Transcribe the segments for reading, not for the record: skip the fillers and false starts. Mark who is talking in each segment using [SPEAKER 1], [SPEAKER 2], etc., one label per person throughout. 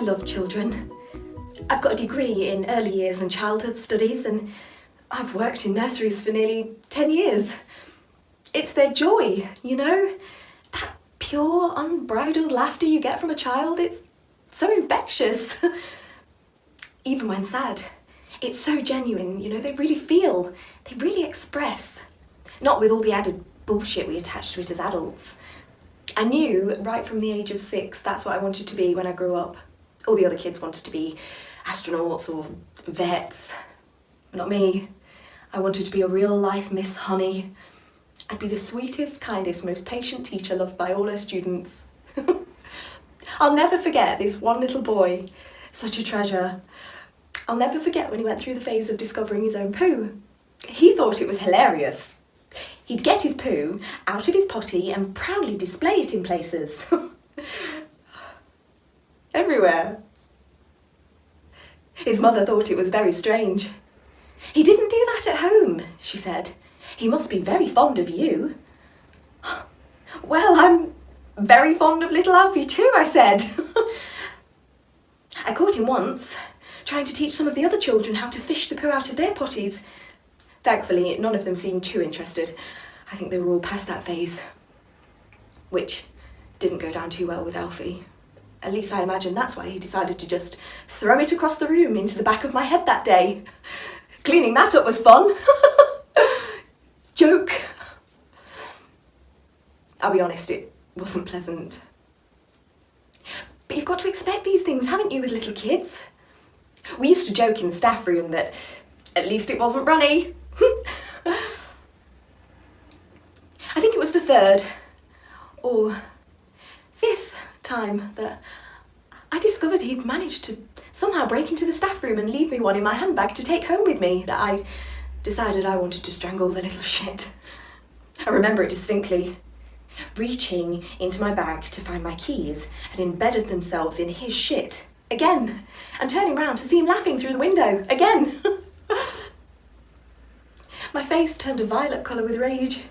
[SPEAKER 1] love children. I've got a degree in early years and childhood studies, and I've worked in nurseries for nearly 10 years. It's their joy, you know? That pure, unbridled laughter you get from a child, it's so infectious. Even when sad, it's so genuine, you know? They really feel, they really express. Not with all the added bullshit we attach to it as adults. I knew right from the age of 6 that's what I wanted to be when I grew up. All the other kids wanted to be astronauts or vets, but not me. I wanted to be a real life Miss Honey. I'd be the sweetest, kindest, most patient teacher loved by all her students. I'll never forget this one little boy, such a treasure. I'll never forget when he went through the phase of discovering his own poo. He thought it was hilarious. He'd get his poo out of his potty and proudly display it in places. Everywhere. His mother thought it was very strange. "He didn't do that at home," she said. "He must be very fond of you." "Well, I'm very fond of little Alfie too," I said. I caught him once, trying to teach some of the other children how to fish the poo out of their potties. Thankfully, none of them seemed too interested. I think they were all past that phase. Which didn't go down too well with Alfie. At least I imagine that's why he decided to just throw it across the room into the back of my head that day. Cleaning that up was fun. Joke. I'll be honest, it wasn't pleasant. But you've got to expect these things, haven't you, with little kids? We used to joke in the staff room that at least it wasn't runny. I think it was the 3rd or 5th time that I discovered he'd managed to somehow break into the staff room and leave me one in my handbag to take home with me, that I decided I wanted to strangle the little shit. I remember it distinctly. Reaching into my bag to find my keys had embedded themselves in his shit again, and turning round to see him laughing through the window again. My face turned a violet colour with rage.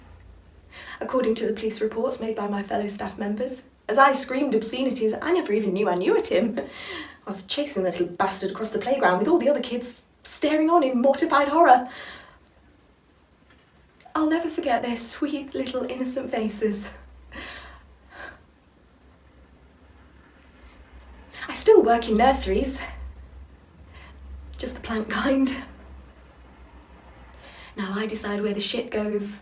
[SPEAKER 1] According to the police reports made by my fellow staff members, as I screamed obscenities I never even knew I knew at him, I was chasing the little bastard across the playground with all the other kids staring on in mortified horror. I'll never forget their sweet little innocent faces. I still work in nurseries, just the plant kind. Now I decide where the shit goes.